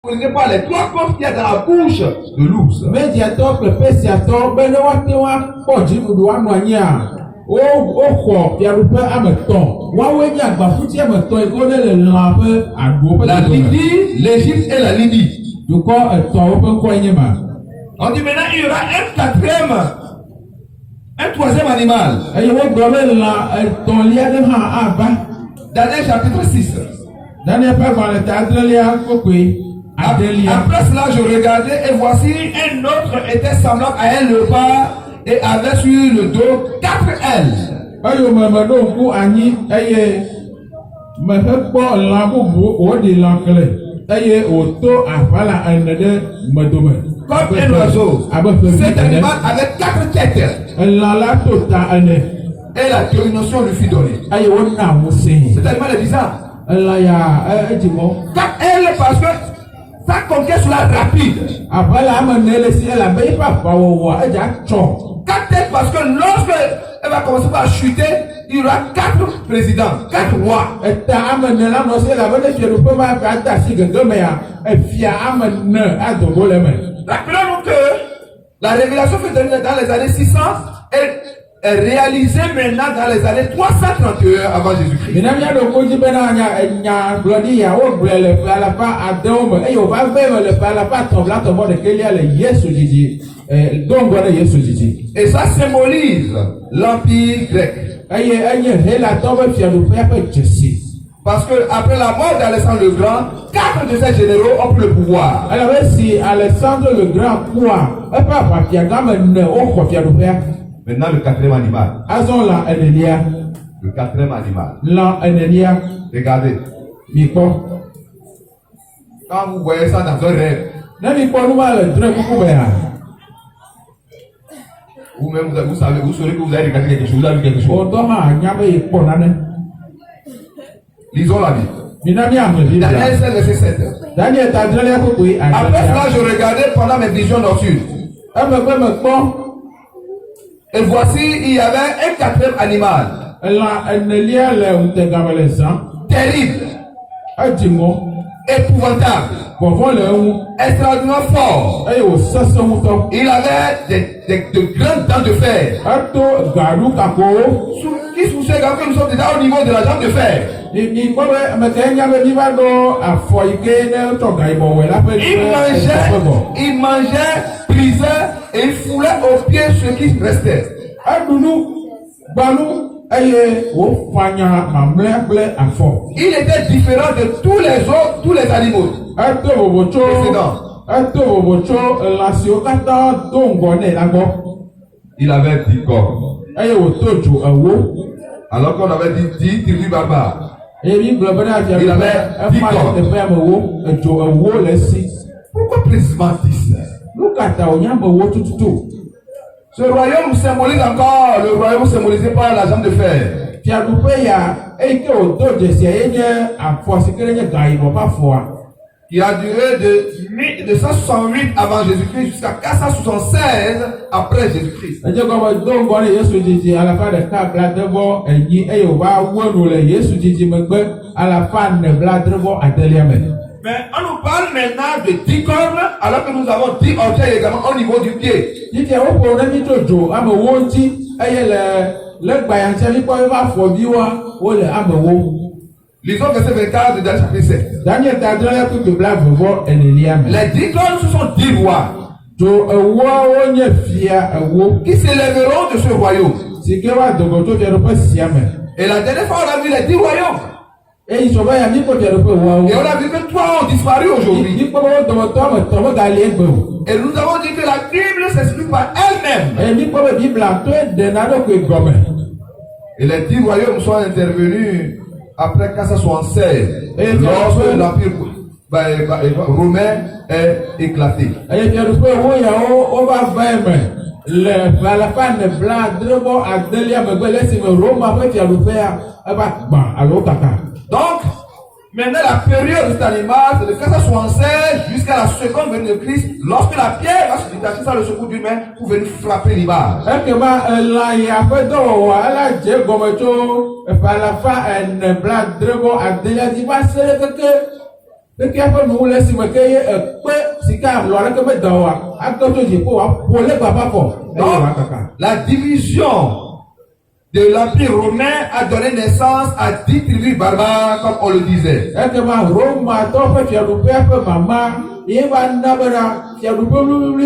Vous ne connaissez pas les trois corps qu'il y a dans la bouche de l'ours. Médiateur, pépéciateur, Benoît, Podji, Moudoua, Moigna. Oh, Pierre-Loupe, Ameton. Wawénia, Bafouti, Ameton, et connaît le lampe à Goupe. La Libye, l'Égypte et la Libye. Du coup, ton Koyema. On dit maintenant il y aura un quatrième, un troisième animal. Et il va donner ton lien de Abba. Daniel chapitre 6. Daniel pas dans le théâtre, il y a Après cela, je regardais et voici un autre était semblable à un léopard et avait sur le dos 4 ailes. Ayo mamado ku anyi eye mahekpo labubu odi lankle eye oto afala anede madome Comme un oiseau. Cet animal avait 4 têtes. La tota ane Et la dénomination lui fut donnée. aye wona musi Cet animal est bizarre. la ya ejimo 4 ailes parce que sa conquête sera rapide. afala amanele si la be pa pawo eja cho 4 têtes parce que lorsque elle va commencer par chuter, il y aura 4 présidents, 4 rois. eta amanela no se la bele fiero pe ma ka ta si gengeme ya efia amane adobole me. Rappelons-nous que la révélation fut donnée dans les années 600 et est réalisée maintenant dans les années 331 avant Jésus-Christ. Minamia do koji bena nya glodi ya o blele pala pa adom e yo va veme le pala pa tobla to de kelia le Yesu jiji donc voilà Yesu jiji. Et ça symbolise l'empire grec. Aye hela tobe fialu pa jesi. Parce que après la mort d'Alexandre le Grand, 4 de ces généraux ont pris le pouvoir. Alors si Alexandre le Grand quoi e pa pa fiagame ne o ko fialu pa. Maintenant le quatrième animal. Azon la enelia. Le quatrième animal. La enelia. Regardez. Miko. Quand vous voyez ça dans un rêve, Na miko nous va le très beaucoup bien. vous-même vous savez, vous saurez que vous avez regardé quelque chose, vous avez vu quelque chose. Odoma nyame ipo nane. Lisons la Bible. Minamia me dit. Daniel 16, verset 7. Daniel ta drele ko kui. Après cela, je regardais pendant mes visions nocturnes. Et voici, il y avait un quatrième animal. Terrible. Épouvantable. Extraordinairement fort. Il avait de grandes dents de fer. Qui se souvient que nous sommes déjà au niveau de la dent de fer. Il mangeait, brisait et il foulait aux pieds ce qui restait. Il était différent de tous les autres, tous les animaux. Il avait 10 corps. Alors qu'on avait dit 10 tribus barbares. Il avait 10 corps. Pourquoi précisément 10? Ce royaume symbolise encore le royaume symbolisé par la jambe de fer. Qui a duré de 168 avant Jésus-Christ jusqu'à 476 après Jésus-Christ. Mais on nous parle maintenant de 10 cornes alors que nous avons 10 orteils également au niveau du pied. Lisons verset 24 de Daniel chapitre 7. Les 10 cornes, ce sont 10 rois qui s'élèveront de ce royaume. Et la dernière fois, on a vu les 10 royaumes. Et on a vu que 3 ont disparu aujourd'hui. Et nous avons dit que la Bible s'explique par elle-même. Et les 10 royaumes sont intervenus après 476, lorsque l'empire romain est éclaté. Donc, maintenant la période de cet animal, c'est de 476 jusqu'à la seconde venue de Christ, lorsque la pierre va se détacher sur le secours d'une main pour venir frapper l'image. Peki apa nu le si me ke ye pe sika lo ala ke me da wa akto to je ko wa pole baba ko e wa kaka. La division de l'Empire romain a donné naissance à 10 tribus barbares, comme on le disait. E ke ma Roma to pe fia lu pe mama ye ba na bana fia lu pe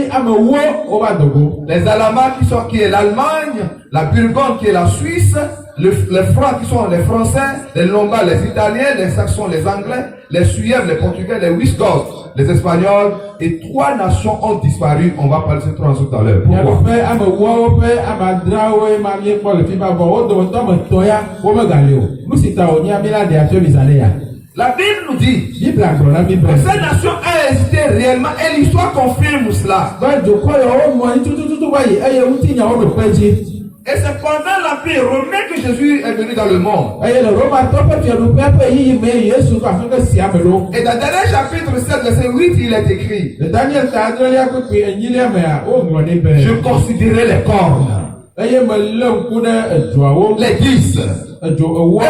ame wo o ba dogo. Les Allemands qui est l'Allemagne, la Burgonde qui est la Suisse, les Francs qui sont les Français, les Lombards, les Italiens, les Saxons, les Anglais, les Suèves, les Portugais, les Wisigoths, les Espagnols, et 3 nations ont disparu. On va parler de ces 3 nations tout à l'heure. Pourquoi? La Bible nous dit que cette nation a existé réellement et l'histoire confirme cela. Et c'est pendant l'Empire romain que Jésus est venu dans le monde. Et dans le dernier chapitre 7, verset 8, il est écrit: je considérais les cornes, les 10. Et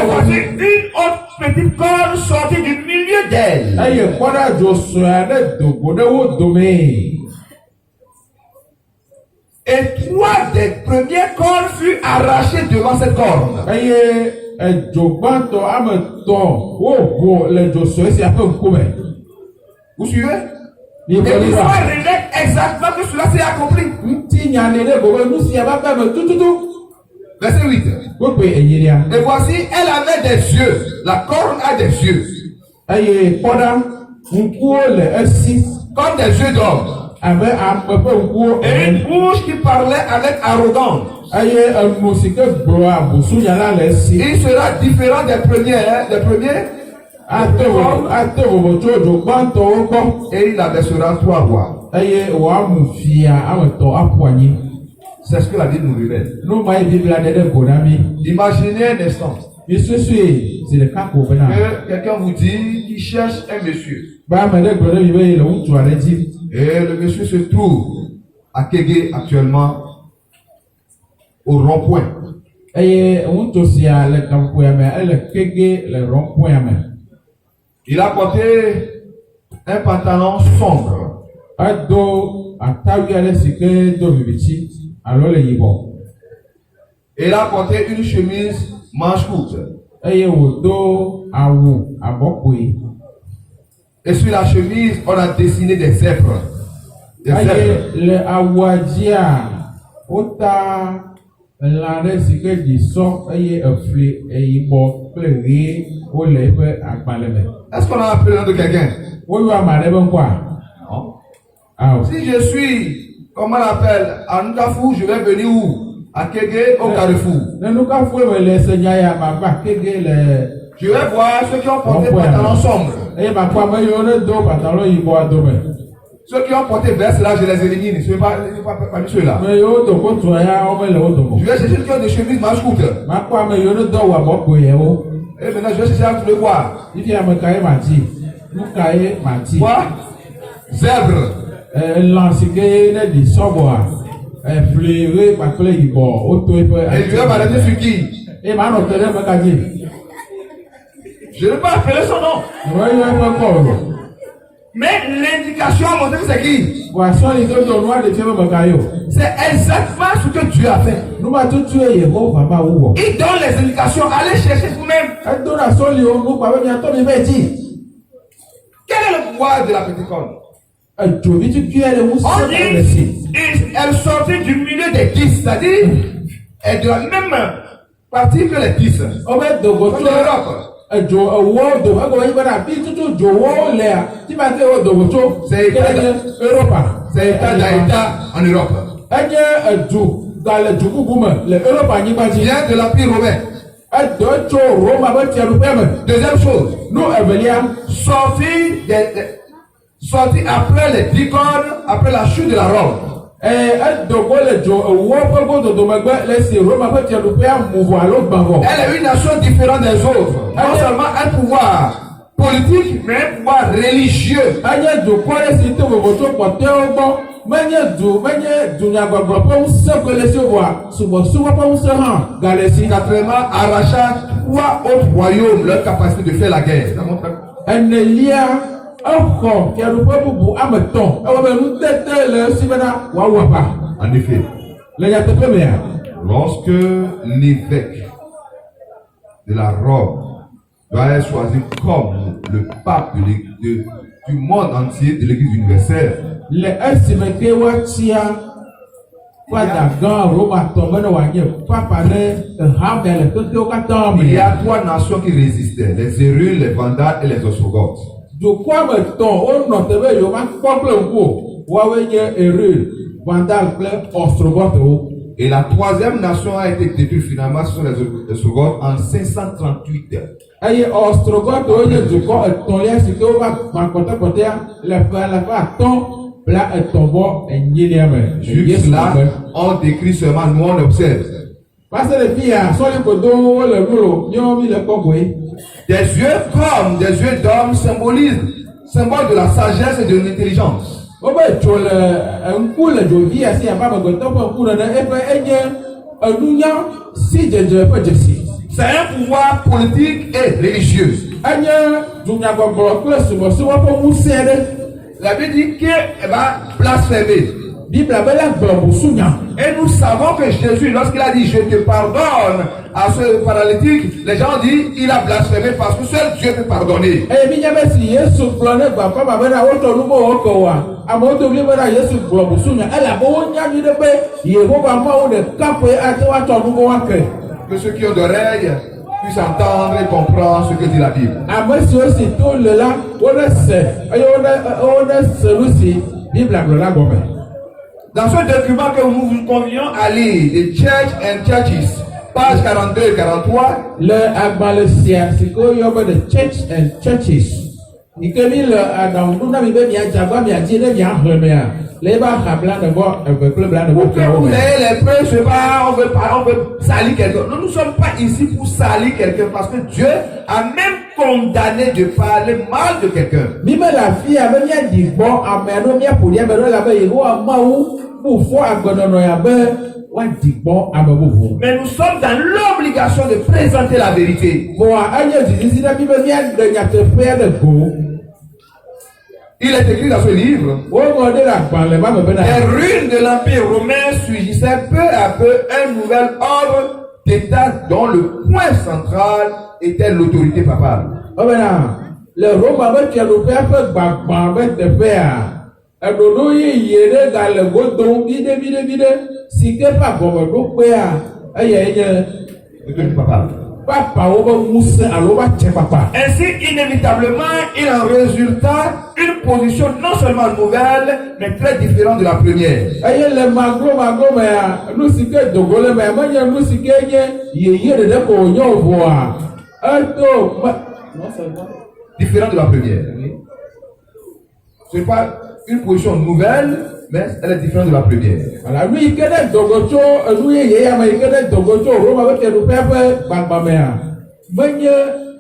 voici une autre petite corne sortie du milieu d'elle. Et 3 des premières cornes furent arrachées devant cette corne. Vous suivez? Et l'histoire révèle exactement que cela s'est accompli. Verset 8. Et voici, elle avait des yeux. La corne a des yeux. Comme des yeux d'homme. Et une bouche qui parlait avec arrogance. Il sera différent des premiers. Et il abaissera 3 rois. C'est ce que la Bible nous révèle. Imaginez un instant que quelqu'un vous dit qu'il cherche un monsieur. Et le monsieur se trouve à Kégué actuellement au rond-point. Il a porté un pantalon sombre. Il a porté une chemise manche courte. Et sur la chemise, on a dessiné des zèbres. Est-ce qu'on a appelé le nom de quelqu'un? Non. Si je suis, comment on appelle, à Nkafou, je vais venir où? À Kégué, au Carrefour. Je vais voir ceux qui ont porté pantalon sombre. Ceux qui ont porté veste là, je les élimine. Ce n'est pas ceux-là. Je vais chercher ceux qui ont des chemises manches courtes. Et maintenant, je vais chercher à trouver quoi? Quoi? Zèbre. Et je vais m'arrêter sur qui? Je ne vais pas appeler son nom. Mais l'indication à montrer c'est qui? C'est exactement ce que Dieu a fait. Il donne les indications. Allez chercher vous-même. Quel est le pouvoir de la petite corne? On dit, elle sortit du milieu des 10, c'est-à-dire, elle est de la même partie que les 10. Comme l'Europe. C'est État d'État en Europe. Vient de l'Empire romain. Deuxième chose, sorti après les 10 cornes, après la chute de la Rome. Elle est une nation différente des autres. Non seulement un pouvoir politique, mais un pouvoir religieux. Quatrièmement, arrachant 3 autres royaumes leur capacité de faire la guerre. exɔ fiaɖuƒe bubu ame etɔ̃ ewɔ be nutete le esi bena woawɔ aʋa. En effet, Le nyateƒe mea, lorsque l'évêque de la Rome doit être choisi comme le pape du monde entier de l'Église universelle, le esime ke woatia fada gã Romatɔ be ne wòanye papa ɖe hame le xexewo katã il y me. a trois nations qui résistaient, les Hérules, les Vandales et les Ostrogoths. Dukɔa me tɔ̃ wonɔ teƒe yewo makpɔ kple ŋku o. Woawoe nye Hérules, Vandales kple Ostrogothwo. Et la troisième nation a été détruite finalement sur les Ostrogoths en 538. Eye Ostrogothwo nye dukɔ etɔ̃lia si ke wova gbã kpɔtɔkpɔtɔa le ƒe alafa atɔ̃ bla etɔ̃ vɔ enyilia me. Jusque là, on décrit seulement, nous on observe. Va se le fia, sɔli kodo wole nulo, nyɔnu mi le kɔgoe. Des yeux comme des yeux d'homme symbolisent, symbole de la sagesse et de l'intelligence. Wobe tso le ŋku le dzovi asi abe amegbetɔ ƒe ŋku nene, eƒe enye enunya si dzedze ƒe dzesi. C'est un pouvoir politique et religieux. Enye dunyagbɔgblɔ kple subɔsubɔ ƒe ŋusẽ ɖe. La Bible dit qu'elle va blasphémer. Bibla be la gblɔ busunya. Et nous savons que Jésus, lorsqu'il a dit je te pardonne à ce paralytique, les gens disent il a blasphémé parce que seul Dieu peut pardonner. Eye mi nya be si Yesu gblɔ ne gbãfa ma bena wotɔ nu mɔ wɔkɔ oa, amewo do bli bena Yesu gblɔ busunya, elabe wonya nyui ɖe be Yehowa Mawu ɖeka koe ate woatsɔ nu mɔ ake. Que ceux qui ont d'oreilles puissent entendre et comprendre ce que dit la Bible. Ame siwo si to le la, wone se, eye wone se nu si Bibla gblɔ la gɔme. Dans ce document que nous vous convions à lire, The Church and Churches, page 42 et 43, Le agbalẽ sia si ke woyɔ be the Church and Churches, yi ke mi le aɖaŋuɖu na mi be miadze agba miadzi ɖe miahlẽ mea, le ebe axa blaene-vɔ eve kple blaene-vɔ que kewo vous me. ayez les preuves, je sais pas, on veut salir quelqu'un. Nous ne sommes pas ici pour salir quelqu'un parce que Dieu a même condamné de parler mal de quelqu'un. Mi me le afia be miaɖi gbɔ ame aɖewo miaƒoɖi ame ɖewo elabe Yehowa Mawu bu fɔ agbenɔnɔ ya be woaɖi gbɔ ame bubu. Mais nous sommes dans l'obligation de présenter la vérité. Vɔa enye dzizizi na mi be miaɖe nyateƒea ɖe go. Il est écrit dans ce livre. Woŋlɔ ɖe le agbalẽ ma me bena. Les ruines de l'Empire romain surgissaient peu à peu un nouvel ordre d'État dont le point central était l'autorité papale. Ɔbɛna le Roma be fiaɖuƒea ƒe gbagbã be teƒea, eɖoɖo yeye ɖe gale godom viɖe si ke ƒe agɔmeɖokpea eyae nye L'autorité papale. papawo be ŋusẽ alo va tse kpakpa. Ainsi, inévitablement, il en résulta une position non seulement nouvelle, mais très différente de la première. Eye le maglo mea, nu si ke dogo le mea menye nu si ke nye yeye ɖeɖe ko wònye o voa, eto Différente de la première. Ce n'est pas une position nouvelle, mais elle est différente de la première. Voilà, nu yi ke ɖe dogo tso enu yeye ya me yi ke ɖe dogo tso Roma be fiaɖuƒea ƒe gbagbã mea, menye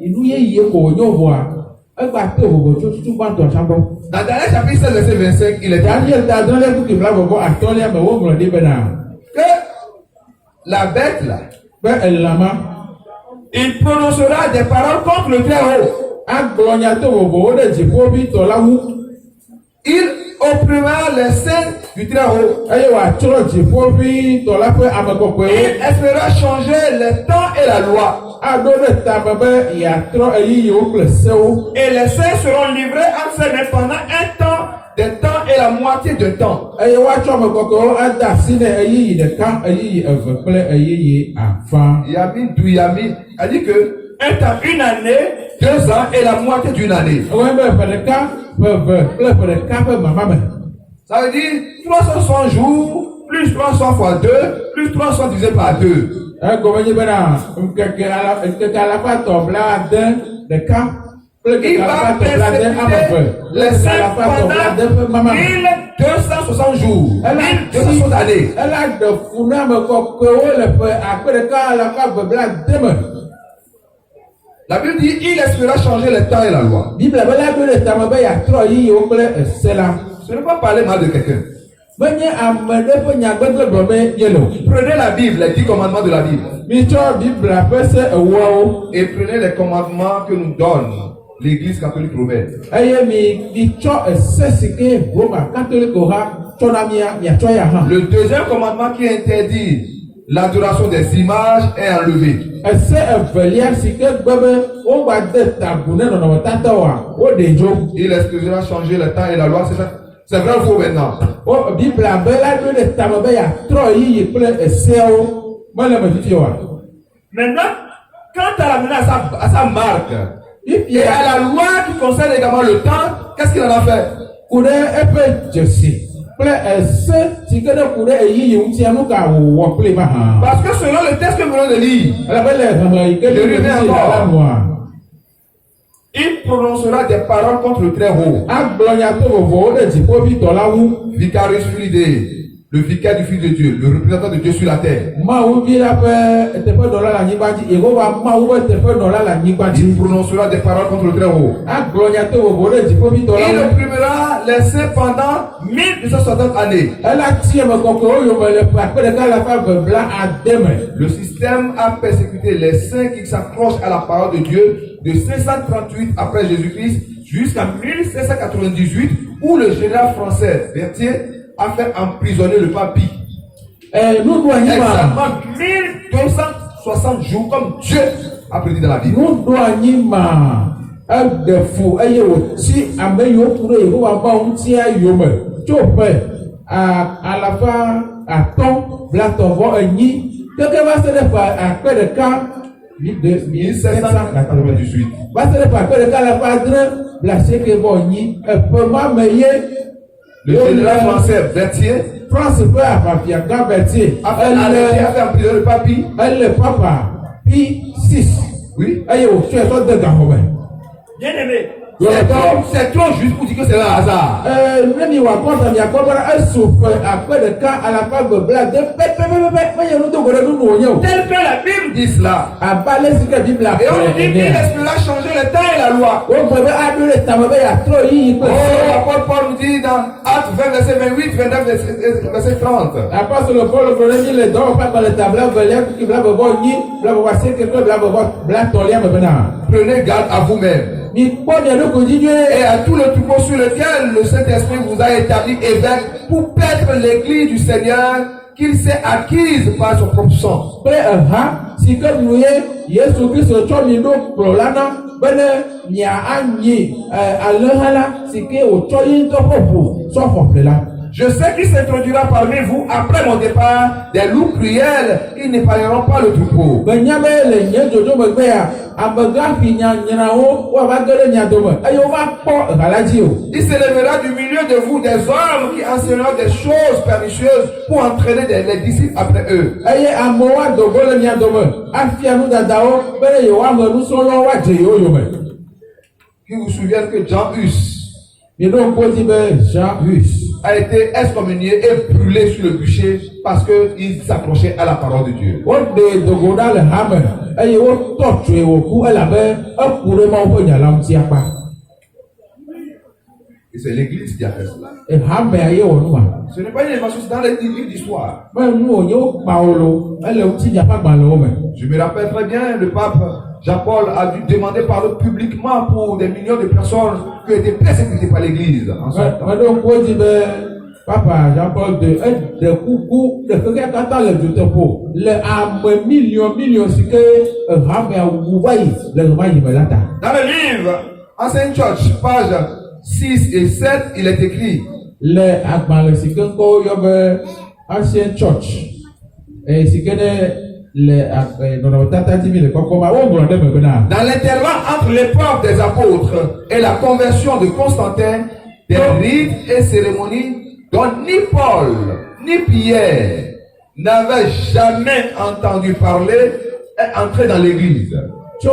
nu yeye ko wònye o voa, egba to vovo tso tutu gbãtɔ tsã gbɔ. Dans Daniel chapitre 16, verset 25, il est dit Daniel ta adre ɖe kuki bla vɔvɔ atɔ̃lia me woŋlɔ ɖi bena que la bête là, be elãma il prononcera des paroles contre le Très-Haut. agblɔ nya to vovowo ɖe dziƒoʋĩtɔ la ŋu. Il opprimera les saints du Très-Haut. Eye wòatsrɔ̃ dziƒoʋĩtɔ la ƒe ame kɔkɔewo. Il espérera changer les temps et la loi. Aɖo ɖe ta me be yeatrɔ eyiyiwo kple sewo. Et les saints seront livrés à ses mains pendant un temps, des temps et la moitié de temps. Eye woatsɔ ame kɔkɔewo ade asi ne eyiyi ɖeka, eyiyi eve kple eyiyi afã. Yami Douyami a dit que un temps, une année, 2 ans et la moitié d'une année. Ewɔe be ƒe ɖeka, ƒe eve kple ƒe ɖeka ƒe mama me. Ça veut dire 360 jours, plus 300 fois 2, plus 300 divisé par 2. Egɔme nye bena ŋkeke alafa tɔ blaade ɖeka kple Il ŋkeke va alafa tɔ blaade ame eve persécuter les kple saints alafa tɔ blaade ƒe pendant mama me. 1260 jours, 1260 années. Ela ɖe fu na ame kɔkɔewo le ƒe akpe ɖeka alafa eve blaade me. La Bible dit il espéra changer les temps et la loi. Bibla be la ɖo ɖe tame be yeatrɔ yiyiwo kple ese la. Ce n'est pas parler mal de quelqu'un. Menye ame ɖe ƒe nyagbegble gblɔ be yele o. Prenez la Bible, les 10 commandements de la Bible. Mitsɔ Bibla ƒe se ewoawo. Et prenez les commandements que nous donne l'Église catholique romaine. eye mi tsɔ ese si ke Roma catholique ha tsɔna mia tsɔ ya hã. Le deuxième commandement qui interdit l'adoration des images est enlevé. Ese evelia si ke gbe be wogba de tabu ne nɔnɔmetatawoa wo ɖe dzo. Il exclusivement changé le temps et la loi. C'est vrai ou faux maintenant? O Biblia be la ɖo ɖe tame be yatrɔ yiyi kple eseawo mele me fifi oa. Maintenant, quand à sa marque et à la loi qui concerne également le temps, qu'est-ce qu'il en a fait? Ku ɖe eƒe dzesi kple ese si ke ɖe ku ɖe eyiyi ŋutia nu ka wòwɔ kple ma hã. Parce que selon le texte que nous venons de lire, Elabe le hehe yi ke ɖe ɖe la nua. il prononcera des paroles contre le très haut. Agblɔ nya to vovowo ɖe dziƒoʋĩtɔ la ŋu. Vicarius Filide, le vicaire du Fils de Dieu, le représentant de Dieu sur la terre. Mawu vi la ƒe teƒe nɔla le anyigba dzi. Yehowa Mawu ƒe teƒe nɔla le anyigba Il dzi. prononcera des paroles contre le très haut. Agblɔ nya to vovowo ɖe dziƒoʋĩtɔ Il la ŋu. opprimera les saints pendant 1260 années. Ela ti eme kɔkɔewo yome le ƒe akpe ɖeka le ƒe evebla ade me. Le système a persécuté les saints qui s'accrochent à la parole de Dieu de 538 après Jésus-Christ jusqu'à 1798 où le général français Berthier a fait emprisonner le pape Pie. Nuɖu anyima. Exactement 1260 jours comme Dieu a prédit dans la Bible. Nuɖu anyima. Eɖe fu eye wòtsi ame yiwo ku ɖe Yehowa Mawu ŋutia yome tso ƒe alafa atɔ̃ blatɔ vɔ enyi keke va se ɖe ƒe akpe ɖeka 1798. va se ɖe ƒe akpe ɖeka le ƒe adre blaasieke vɔ enyi eƒe ma me ye. Le général français Berthier France ƒe aʋafia gã Berthier a fait emprisonner le pape Pie. ele papa Pie 6 Oui. eye wòtsɔe tɔ de gaxɔme. Bien-aimé, c'est trop juste pour dire que c'est un hasard. Ne mi wà kɔntɛ mi akɔ bɔra esu ƒe akpe ɖeka alafa gbegblẽ de pɛpɛpɛpɛ meye nudogo ɖe nunu wònye o. Tel que la Bible dit cela. Abe ale si ke Biblia Et on dit qu'il espéra changer le temps et la loi. wo gbe be aɖo ɖe tame be yatrɔ yiyi kple Oh, l'apôtre Paul nous dit dans Actes 20, verset 28, 29, verset 30. apostole Paul gblɔ ɖe mi le dɔwɔƒe agbalẽ ta blavelia kuki blavevɔ nyi blavevɔ asieke kple blavevɔ blatɔlia me bena. Prenez garde à vous-même Mi kpɔ mia ɖokui dzi nyuie. et à tout le troupeau sur lequel le Saint-Esprit vous a établi évêque pour paître l'église du Seigneur qu'il s'est acquise par son propre sang. Kple eha si ke nu ye Yesu Kristo tsɔ mi ɖo kplɔla na bene mia anyi alẽha la si ke wòtsɔ yi ŋutɔ ƒe ʋu tsɔ xɔƒle la. Je sais qu'il s'introduira parmi vous après mon départ des loups cruels, ils n'épargneront pas le troupeau. Benya be le nye dzodzo megbe ya amegafi nyanyrawo woava ge ɖe mia dome eye wova kpɔ eha la dzi o. Il s'élèvera du milieu de vous des hommes qui enseigneront des choses pernicieuses pour entraîner les disciples après eux. Eye amewo ado go le mia dome afia nudadawo bene yewoame nusrɔ̃lawo woadze yewo yome. Qui vous souviennent que Jean Hus Mi ɖo ŋku dzi be Jean Hus a été excommunié et brûlé sur le bûcher parce qu'il s'accrochait à la parole de Dieu. woɖe dogo ɖa le hame eye wotɔ tsoe wòku elabe eku ɖe Mawu ƒe nya la ŋuti akpa. Et c'est l'église qui a fait cela. Ehamea ye wɔ nua. Ce n'est pas une invention, c'est dans les livres d'histoire. Me nu wònye wokpa wo lo ele ŋuti nya ƒe agbalẽwo me. Je me rappelle très bien, le pape Jean-Paul a dû demander pardon publiquement pour des millions de personnes qui étaient persécutées par l'église en son temps. Me ɖo ŋku dzi be Papa Jean-Paul II eɖe kuku ɖekeke katã le dzoteƒo le ame million si ke ehamea wu va yi le ɣe ma yi me la ta. Dans le livre Ancien Church, page 6 et 7, il est écrit Le agbalẽ si ke ŋkɔ yɔ be Ancien Church si ke ɖe le nɔnɔmetata dzi mi le kɔkɔ ma wogblɔ ɖe me bena. dans l'intervalle entre l'épreuve des apôtres et la conversion de Constantin, des rites et cérémonies dont ni Paul ni Pierre n'avaient jamais entendu parler est entré dans l'église. Tso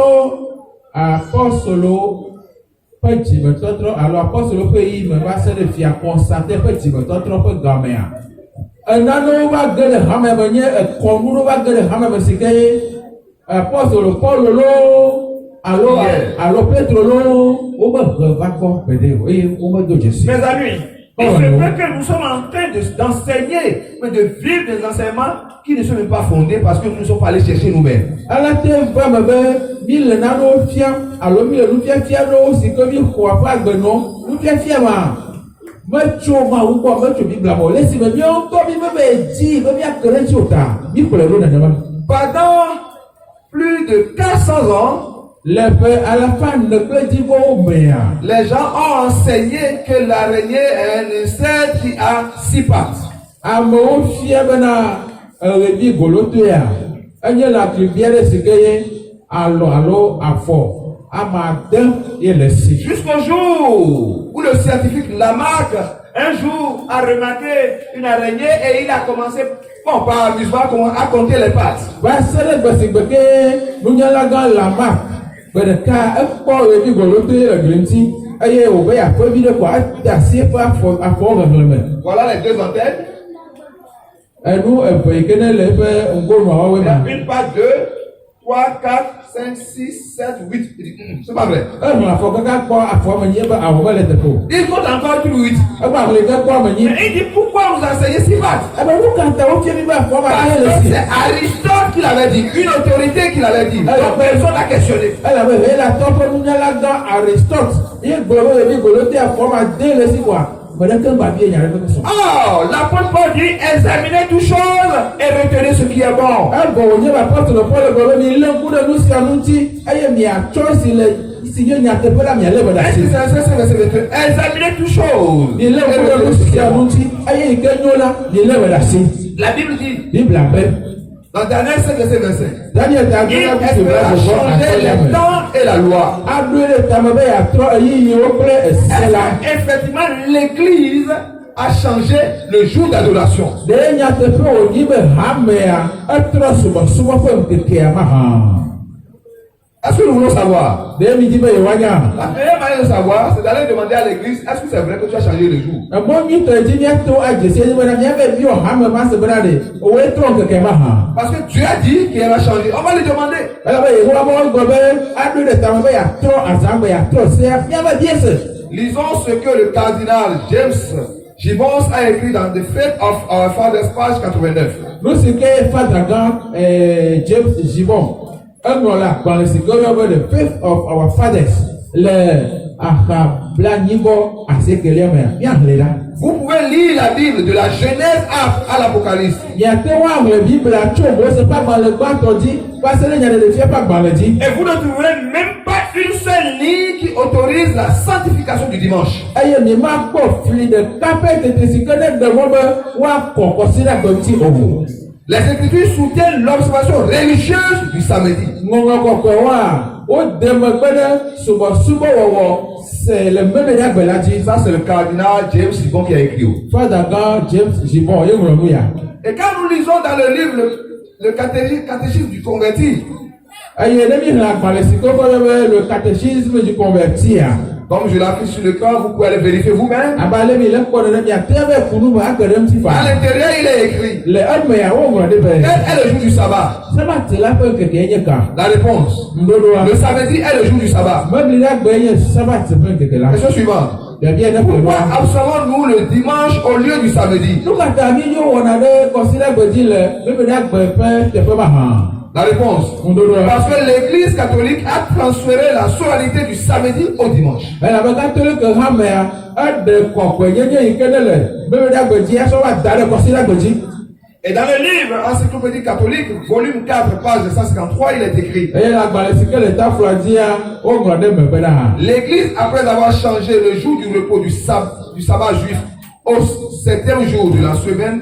apɔstolo ƒe dzimetɔtrɔ alo apɔstolo ƒe yi me va se ɖe fia Constantin ƒe dzimetɔtrɔ ƒe gamea. Enanewo va ge ɖe hame me nye ekɔnuwo va ge ɖe hame me si ke apɔstolo Paulo lo alo Petro lo womehe va kɔ gbeɖe o eye womedo dzesi. Mes amis, Il se peut que nous sommes en train d'enseigner, mais de vivre des enseignements qui ne sont même pas fondés parce que nous ne sommes pas allés chercher nous-mêmes. Pendant plus de 400 ans, les gens ont enseigné que l'araignée est un insecte qui a 6 pattes. Jusqu'au jour où le scientifique Lamarck un jour a remarqué une araignée et il a commencé par amusement à compter les pattes. Voilà les 2 antennes. Une patte, 2, 3, 4, 5, 6, 7, 8. C'est pas vrai. Il compte encore plus 8. Mais il dit pourquoi vous enseignez 6 pattes? C'est Aristote qui l'avait dit, une autorité qui l'avait dit. Donc personne n'a questionné. Oh, l'apôtre Paul dit examinez toutes choses et retenez ce qui est bon. Examinez toutes choses. La Bible dit dans Daniel 5, verset 25, il espère changer les temps et la loi. Effectivement, l'Église a changé le jour d'adoration. Est-ce que nous voulons savoir? La meilleure manière de savoir, c'est d'aller demander à l'église, est-ce que c'est vrai que tu as changé le jour? Parce que Dieu a dit qu'il va changer. On va lui demander. Lisons ce que le cardinal James Gibbons a écrit dans The Faith of Our Fathers, page 89. Nous, ce que James Gibbons dans le The Faith of Our Fathers, vous pouvez lire la Bible de la Genèse à l'Apocalypse. Et vous ne trouverez même pas une seule ligne qui autorise la sanctification du dimanche. Les Écritures soutiennent l'observation religieuse du samedi. Ça, c'est le cardinal James Gibbon qui a écrit. Et quand nous lisons dans le livre le catéchisme du converti, le catéchisme du converti, comme je l'affiche sur le corps, vous pouvez aller vérifier vous-même. À l'intérieur, il est écrit. Quel est le jour du sabbat? La réponse. Le samedi est le jour du sabbat. Question suivante. Pourquoi observons-nous le dimanche au lieu du samedi? La réponse. Parce que l'Église catholique a transféré la solennité du samedi au dimanche. Et dans le livre Encyclopédie catholique, volume 4, page 153, il est écrit. L'Église, après avoir changé le jour du repos du sabbat juif au 7e jour de la semaine,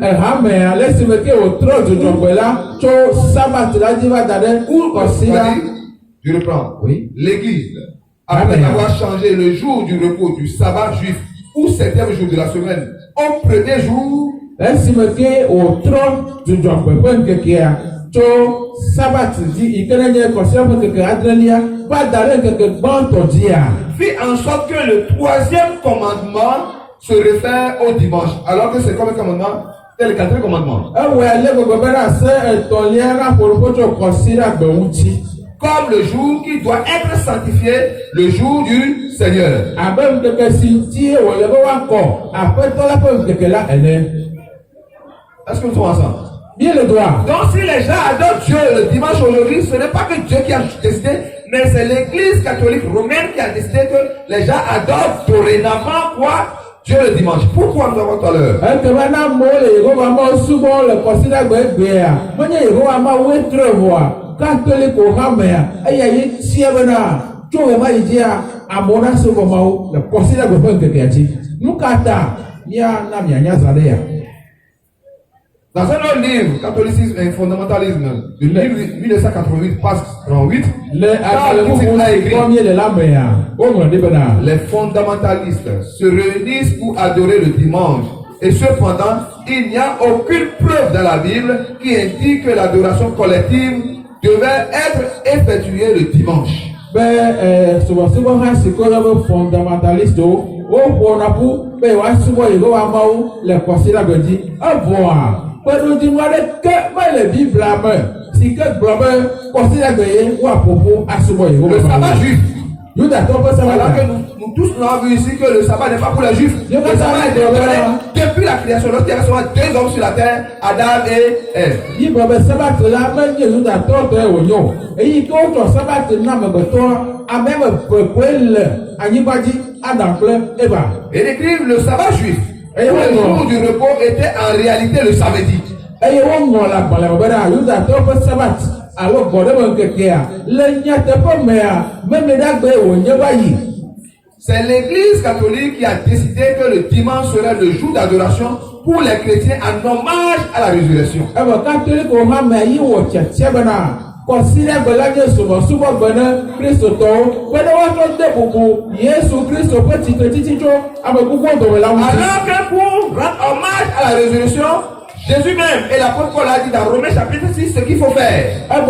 je reprends. Oui. L'Église, après avoir changé le jour du repos du sabbat juif au 7e jour de la semaine au premier jour, fit en sorte que le 3e commandement se réfère au dimanche, alors que c'est comme un commandement, c'est le 4e commandement. comme le jour qui doit être sanctifié, le jour du Seigneur. Abe ŋkeke si tie wòle be woakɔ aƒetɔ la ƒe ŋkeke la ene. Est-ce que nous sommes ensemble? Bien le droit. Donc si les gens adorent Dieu le dimanche aujourd'hui, ce n'est pas que Dieu qui a décidé, mais c'est l'église catholique romaine qui a décidé que les gens adorent dorénavant quoi? Dieu le dimanche. Pourquoi nous avons tout à l'heure? Ekema na amewo le Yehowa Mawu subɔ le kɔsiɖagbe gbea, menye Yehowa Mawu tre voa, katoliko hã mea, eya ye tia bena tso ɣe ma yi dzia, amewo na subɔ Mawu le kɔsiɖagbe ƒe ŋkekea dzi. Nu ka ta na mianya zã ɖe ya? Dans un autre livre, Catholicisme et fondamentalisme, de 1988, page 38, les fondamentalistes se réunissent pour adorer le dimanche. Et cependant, il n'y a aucune preuve dans la Bible qui indique que l'adoration collective devait être effectuée le dimanche. Fondamentaliste ƒona ƒu be woasubɔ Yehowa Mawu le kɔsiɖagbe dzi. Evɔa kpeɖodinu aɖeke mele Biblia me si ke gblɔ be kɔsiɖagbe ye woaƒoƒo asubɔ Yehowa Mawu. Le sabbat juif. Yudatɔwo ƒe sabbat. Voilà que nous tous nous avons vu ici que le sabbat n'est pas pour les juifs. Le sabbat est donné depuis la création. Lorsqu'il y avait seulement deux hommes sur la terre, Adam et Ève. Yibɔ be sabbat la menye Yudatɔwo tɔe wònyo. Eyi ke wotsɔ sabbat na amegbetɔ ame eve le anyigba dzi. Adam kple Eva. Et décrivent le sabbat juif. Et le jour du repos était en réalité le samedi. Eye woŋlɔ le agbalẽ me be ɖa Yudatɔwo ƒe sabat alo gbɔɖeme ŋkekea le nyateƒe mea memeɖagbe wònye va yi. C'est l'église catholique qui a décidé que le dimanche serait le jour d'adoration pour les chrétiens en hommage à la résurrection. Eve katoliko hã mea yi wɔ tiatia bena kɔsiɖagbe la nye subɔsubɔgbe ne kristotɔwo be ne woatrɔ de bubu Yesu Kristo ƒe tsitretsitsi tso ame kukuwo dome la ŋuti. Alors que pour rendre hommage à la résurrection, Jésus même et l'apôtre Paul a dit dans Romains chapitre 6 ce qu'il faut faire. C'est pas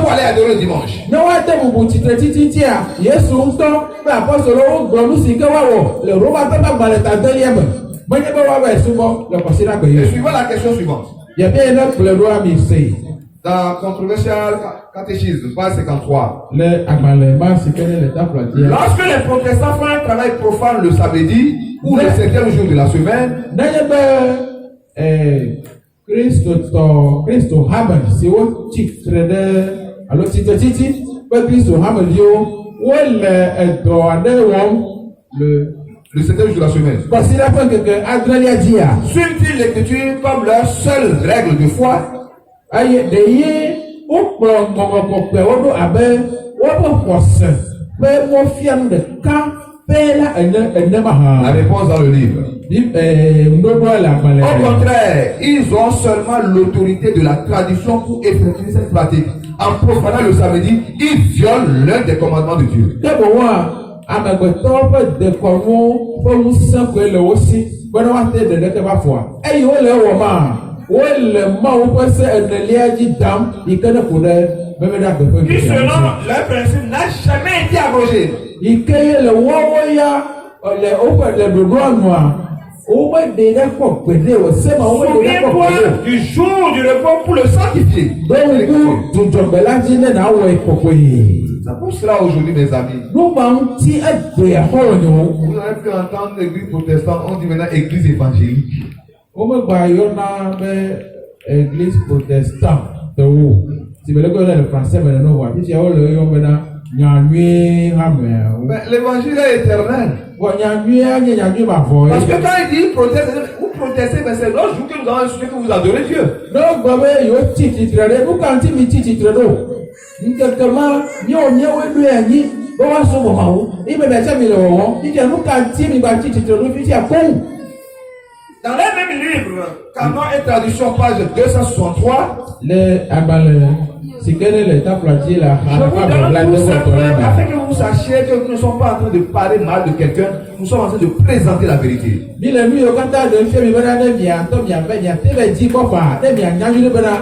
pour aller adorer le dimanche. Ne woade bubu tsitretsitsia Yesu ŋutɔ kple apɔstolowo gblɔ nu si ke woawɔ le Roma ƒe agbalẽ tadelia me. Menye be woava subɔ le kɔsiɖagbe Et ye. suivant la question suivante. Yebie ne kplɔ ɖo ami se. Dans Controversial Catéchisme, page 53. Lorsque les protestants font un travail profane le samedi ou le 5e jour de la semaine, Kristo Hamel si wotsitre ɖe alo tsitretsitsi ƒe Kristo Hamel yiwo wole edɔ aɖe wɔm le 7e jour de la semaine. Kɔsiɖa ƒe ŋkeke adrelia dzia. Suivent-ils l'écriture comme leur seule règle de foi? Eye ɖe ye wokplɔ gbɔgbɔkpɔkpɔewo ɖo abe woƒe xɔse ƒe mɔfianu ɖeka pɛ la ene maha. La réponse dans le livre. Ŋuɖoɖoa le agbalẽ. Au contraire, ils ont seulement l'autorité de la tradition pour effectuer cette pratique. En profanant le samedi, ils violent l'un des commandements de Dieu. Ke boa amegbetɔwo ƒe dekɔnuwo ƒe ŋusẽ koe le wo si be ne woate ɖeɖeke va fɔa. Eye wole ewɔ ma. Wole Mawu ƒe se enelia dzi dam yi ke ne ko ɖe memeɖagbe ƒe Qui selon leur principe n'a jamais été abrogé. Yi ke ye le woawo ya le woƒe le ɖoɖoa nua womeɖe ɖe kpɔ gbeɖe o se ma womeɖe ɖe kpɔ gbeɖe. Du jour du repos pour le sanctifier. Donc dzudzɔgbe la dzi ne na wɔe kɔkɔe. C'est pour cela aujourd'hui mes amis. Nu ma ŋuti egbe axɔlɔnyewo. Vous avez pu entendre l'église protestante, on dit maintenant église évangélique. Womegba yɔna be église protestantwo si be le gbe le français me le no wa titi wo le yɔ bena nyanyui hamea. Mais l'évangile est éternel. Bon nyanyui nye nyanyui ma vɔ ye. Parce que quand il dit protester, vous protestez, mais c'est l'autre jour que nous avons instruit que vous adorez Dieu. Ne gbe be yewo tsi tsitre ɖe nu ka ŋuti mi tsi tsitre ɖo nkeke ma nyewo ɖo anyi be woasubɔ Mawu yi be miatse mi le wɔwɔm titi nu ka ŋuti mi gba tsi tsitre ɖo fifia koŋ. Dans les mêmes livres, Canon et Tradition, page 263, le agbalẽ si ke ne le tafla dzi la je vous donne tout simplement afin que vous sachiez que nous ne sommes pas en train de parler mal de quelqu'un, nous sommes en train de présenter la vérité. Mi le nu yiwo katã ɖe fia mi bena ne miatɔ miabe miate le dzi kɔfa ne mianya nyuie bena